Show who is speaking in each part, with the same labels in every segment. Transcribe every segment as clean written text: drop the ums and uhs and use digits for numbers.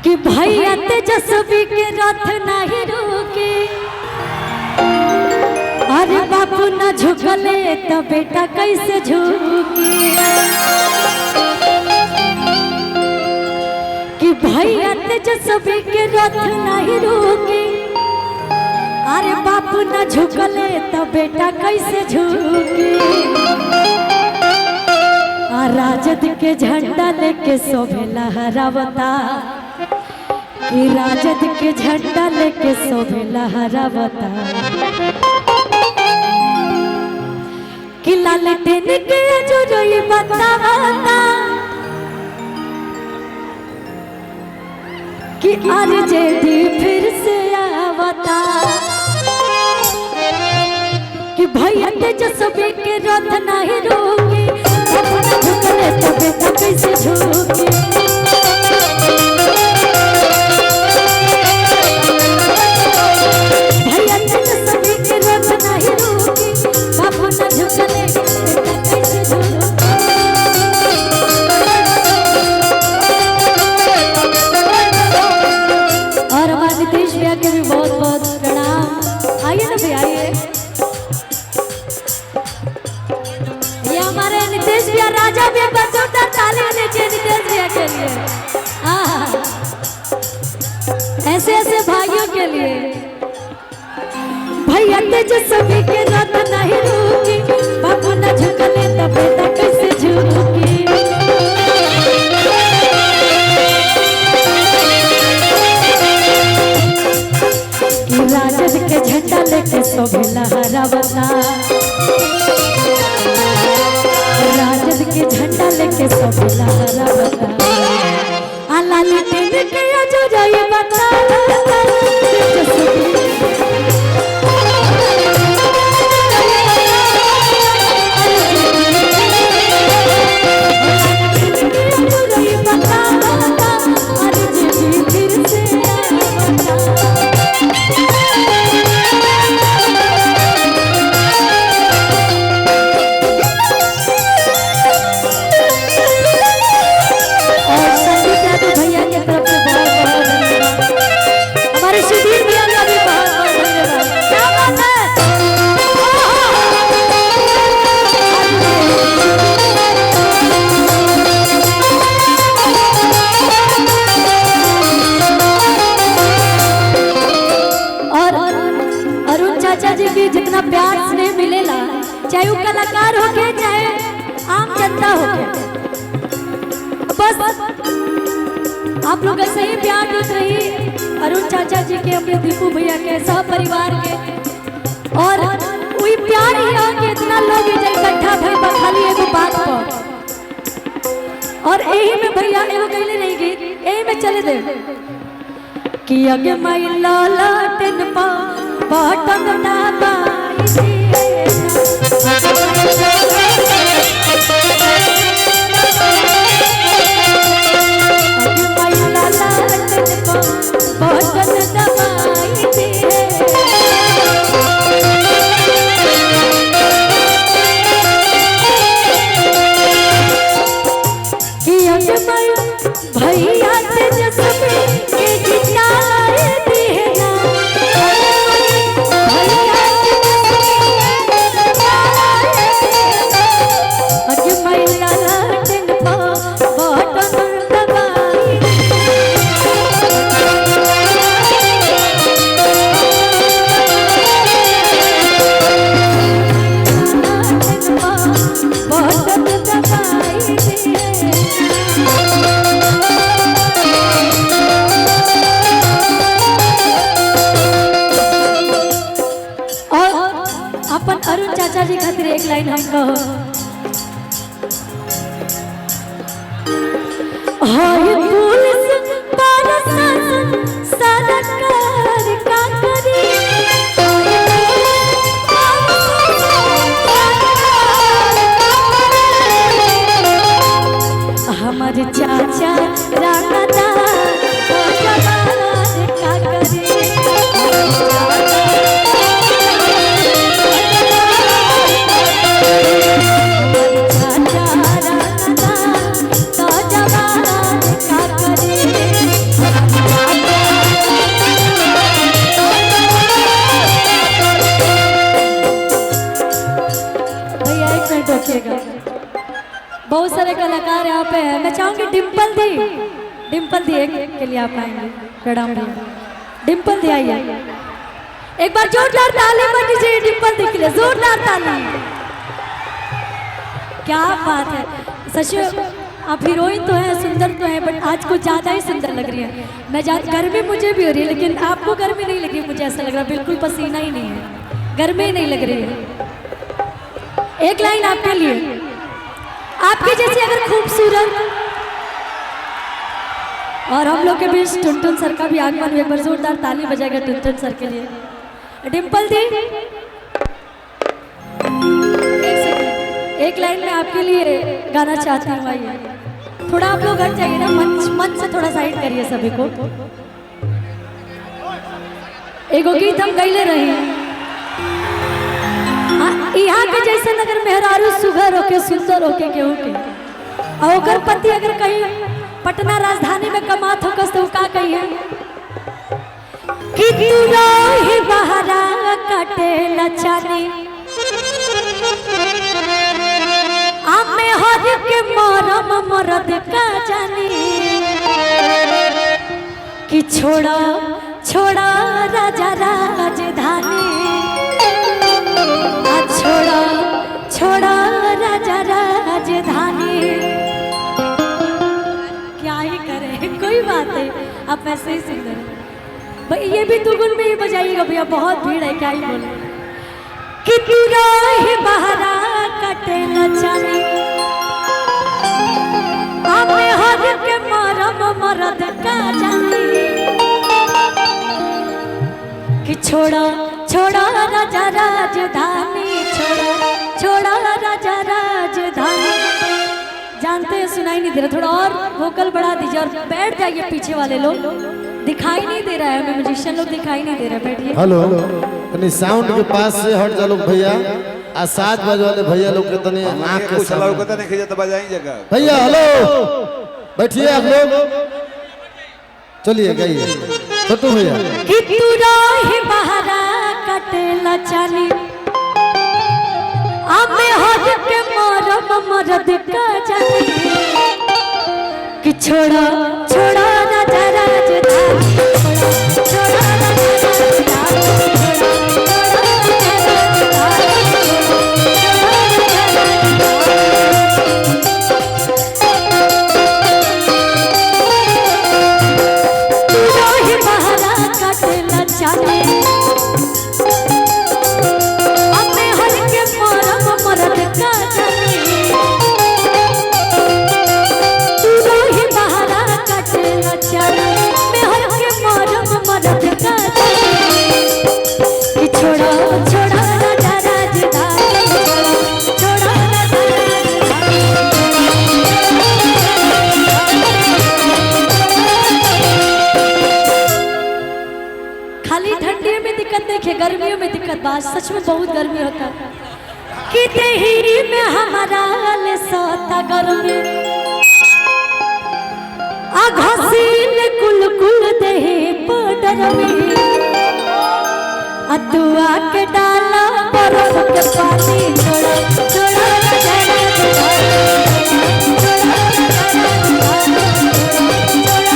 Speaker 1: कि भैया तेजस्वी के रथ नहीं रुके। अरे बापू न झुकले तो बेटा कैसे झुके। कि भैया तेजस्वी के रथ नहीं रुके। अरे बापू न झुकले तो बेटा कैसे झुके। राजद के झंडा लेके शोभे लहरावता। कि राजद के झंडा लेके शोभे लहरावता। कि लालटेन के जोरई बतावता। कि आरजेडी फिर से आवता। कि भैया तेजस्वी के रथ नहीं रोके। अपना झुकले तो बेटा कैसे झुके। भैया तेजस्वी के रथ नहीं रोके। अपना झुकले बेटा कैसे झुके। और हमारे नीतीश भैया के भी बहुत बहुत प्रणाम। आइए ना भैया आइए। ये हमारे नीतीश भैया राजा भी बसोटा ताली नीचे नीतीश भैया के लिए। ऐसे ऐसे भाइयों के लिए। भैया तेजस्वी के रथ नहीं रुके। बाबू न झुकले तो बेटा कैसे झुके। राजद के झंडा लेके शोभे लहरावता। राजद के झंडा लेके शोभे लहरावता। लालटेन के जोरई बतावता। जितना प्यार स्नेह मिलेला, चाहे वो कलाकार हो के चाहे आम जनता हो के, बस आप लोग ऐसे ही प्यार देते रहिए अरुण चाचा जी के, अपने दीपू भैया के, सब परिवार के। और वही प्यार ही आके इतना लोग इकट्ठा भई खाली एगो बात पर। और यही में भैया एगो कहले नहीं गई, यही में चले दे कि अगे माई लालटेन पा बटन दबाई भैया तेजस्वी के जिताए दिहना। अपन अरुण चाचा जी खातिर एक लाइन हम कहो। हाय पुलिस प्रशासन सरकार का करी। हमारे चाचा राणा का करी। यहाँ पे है, मैं चाहूंगी डिम्पल दी एक के लिए आप आएंगे। प्रणाम भैया, डिम्पल दी आइए, एक बार जोरदार ताली बन दीजिए डिम्पल दी के लिए, जोरदार ताली। क्या बात है, सच आप हीरोइन तो है, सुंदर तो है, बट आज कुछ ज्यादा ही सुंदर लग रही है। मैं गर्मी मुझे भी हो रही है, लेकिन आपको गर्मी नहीं लग रही, मुझे ऐसा लग रहा है बिल्कुल पसीना ही नहीं है, गर्मी ही नहीं लग रही है। एक लाइन आपके लिए, आपके जैसी अगर खूबसूरत, और हम लोग के बीच टुनटुन सर का भी आगमन, एक बार जोरदार ताली बजाएगा टुनटुन सर के लिए। डिम्पल दी एक लाइन में आपके लिए गाना चाहती हूँ, आइए थोड़ा आप लोग हट जाइए ना, मंच से थोड़ा साइड करिए सभी को। एगो गीत हम गईले रहे, यहाँ के जैसे नगर मेहरारू सुघर होके सुंदर होके केहू के, और ओकर पति अगर कहीं पटना राजधानी में कमात हो तो का कही है कि तू रही बहरा कटे लचानी, आमे हर के मरम मरद का जानी, कि छोड़ा छोड़ा राजा राजधानी, छोड़ा छोड़ा राजा राजधानी। क्या ही करे, कोई बात नहीं, आप ऐसे ही सुंदर हैं भाई, ये भी दुगुन में ही बजाइएगा भैया, बहुत भीड़ है, क्या ही बोले। कि तू रही बहरा कटे लचानी, आमे हर के मरम मरद का जानी, कि छोड़ा छोड़ा राजा राजधानी, छोड़ा छोड़ा राजा राजधानी। जानते हैं सुनाई नहीं दे रहा, थोड़ा और वोकल बढ़ा दीजिए और बैठ जाइए, पीछे वाले लोग दिखाई नहीं दे रहा है हमें, म्यूजिशियन लोग दिखाई नहीं दे रहा, बैठिए।
Speaker 2: हेलो, तनी साउंड के पास से हट जा लोग भैया, आ साथ बज वाले भैया लोग के तनी आंख के
Speaker 3: चलाओ को तने खिजा तो बजाएंगे जगह।
Speaker 2: भैया हेलो, बैठिए आप लोग, चलिए गाइए छोटू भैया।
Speaker 1: कि तू रही बहरा कटे लचानी, आमे हर के मरम मरद का जानी, कि छोड़ा छोड़ा राजा राजधानी, छोड़ा राजा राजधानी, तू रही बहरा कटे लचानी, आमे हर के मरम मरद का जानी, तू रही बहरा कटे लचानी, मैं हर के मरम मरद का जानी, कि छोड़ा छोड़ा राजा राजधानी, छोड़ा राजा राजधानी। खाली ठंडियों में दिक्कत नहीं है, गर्मियों में दिक्कत, बात सच में बहुत गर्मी होता है। कि देही में हमारा ले सोता गर्मी, आ घसील कुल कुल देही पाउडर में, अतुआ के डाला बर्फ के पानी, छोड़ा छोड़ा राजा राजधानी, छोड़ा राजा राजधानी, छोड़ा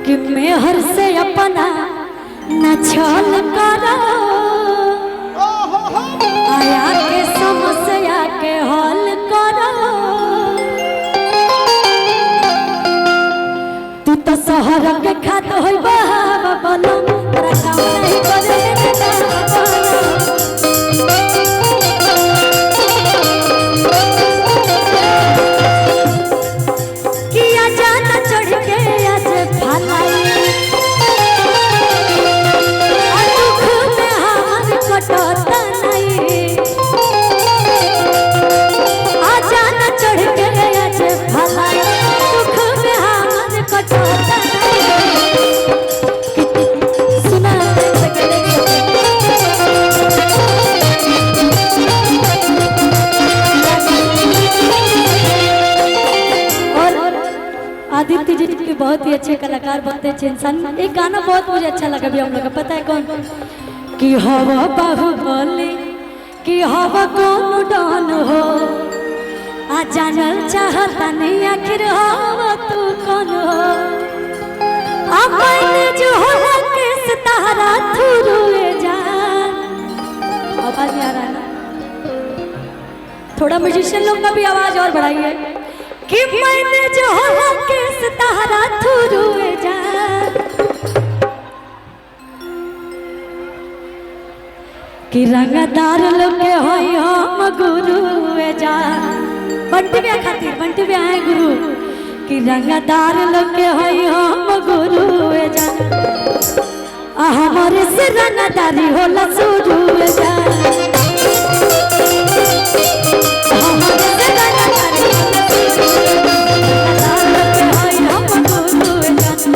Speaker 1: कि मैं हर से अपना न छल करो, आया के समस्या के हल करो, तू तो शहर के खात होई बाबा बोलो, तेरा काम नहीं करे किया जाना चढ़ के आज भलाई, दुख में हाथ कटता नहीं, आ जाना चढ़ के आज भलाई, दुख में हाथ कटता नहीं। ही अच्छे कलाकार बनते अच्छे इंसान। एक गाना बहुत मुझे अच्छा लगा भी हम लोग का, पता है कौन? कि हवा बाहुबली कि हवा कौन डान हो, आ जानल चाहता नहीं आखिर हवा तू कौन हो। अपने जो हो के सितारा थुरुए जान। आवाज नहीं आ रहा है ना? थोड़ा म्यूजिशियन लोग का भी आवाज और बढ़ाइए। कि मैंने जो हो के सितारा थुरुए जान, कि रंगदार लोग के होई हम गुरुए जान। बंटी भी खातिर बंटी भी आए गुरु। कि रंगदार लोग के होई हम गुरुए जान, हमारे से रंगदारी होला शुरुए जान।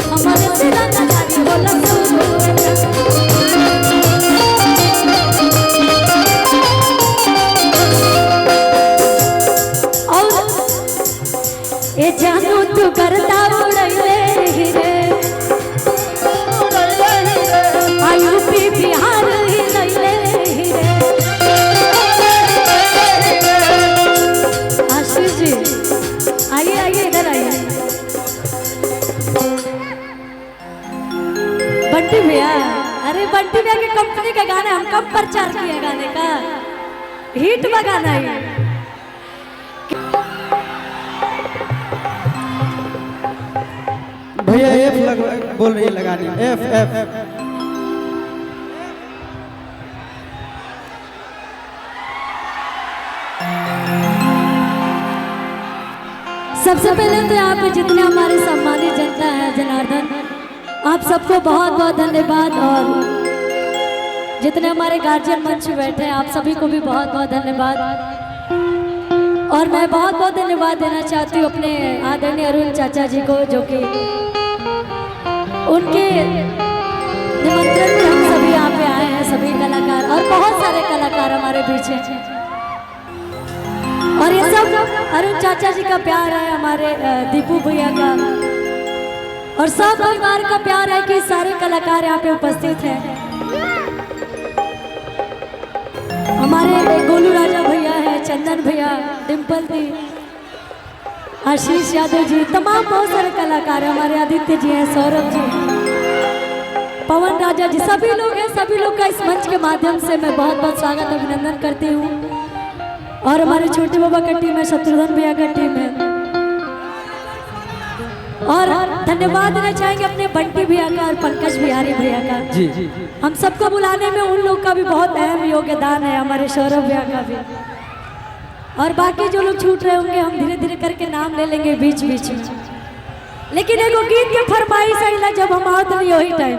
Speaker 1: हमारे से रंगदारी होला शुरुए जान। ए जानू तू करता उड़ैले रे, यूपी बिहार हिलैले रे। आशीष जी आइए आइए इधर आइए। बंटी भैया, अरे बंटी भैया की कंपनी का गाना हम कब प्रचार किए गाने का, हिट में गाना है।
Speaker 4: भैया एफ बोल रही है लगानी, एफ एफ।
Speaker 1: सबसे पहले तो यहाँ पे जितने हमारे सम्मानित जनता है, जनार्दन आप सबको बहुत बहुत धन्यवाद। और जितने हमारे गार्जियन मंच में बैठे हैं आप सभी को भी बहुत बहुत धन्यवाद। और मैं बहुत बहुत धन्यवाद देना चाहती हूँ अपने आदरणीय अरुण चाचा जी को, जो कि उनके निमंत्रण पे हम सभी यहाँ पे आए हैं, सभी कलाकार और बहुत सारे कलाकार हमारे बीच हैं। और ये सब अरुण चाचा जी का प्यार है, हमारे दीपू भैया का और सब परिवार का प्यार है कि सारे कलाकार यहाँ पे उपस्थित हैं। हमारे गोलू राजा भैया है, चंदन भैया, डिम्पल दी, आशीष यादव जी, तमाम बहुत सारे कलाकार हैं। हमारे आदित्य जी हैं, सौरभ जी, पवन राजा जी, सभी लोग हैं। सभी लोग का इस मंच के माध्यम से मैं बहुत बहुत स्वागत अभिनंदन करती हूँ। और हमारे छोटे बाबा का टीम है, शत्रुघ्न भैया का टीम है। और धन्यवाद देना चाहेंगे अपने बंटी भैया का और पंकज बिहारी भैया का।
Speaker 4: जी जी।
Speaker 1: हम सबको बुलाने में उन लोग का भी बहुत अहम योगदान है, हमारे सौरभ भैया का भी। और बाकी जो लोग छूट रहे होंगे हम धीरे धीरे करके नाम ले लेंगे बीच बीच में। लेकिन एगो गीत के फरमाइश आइला जब हम आवत नहीं वही टाइम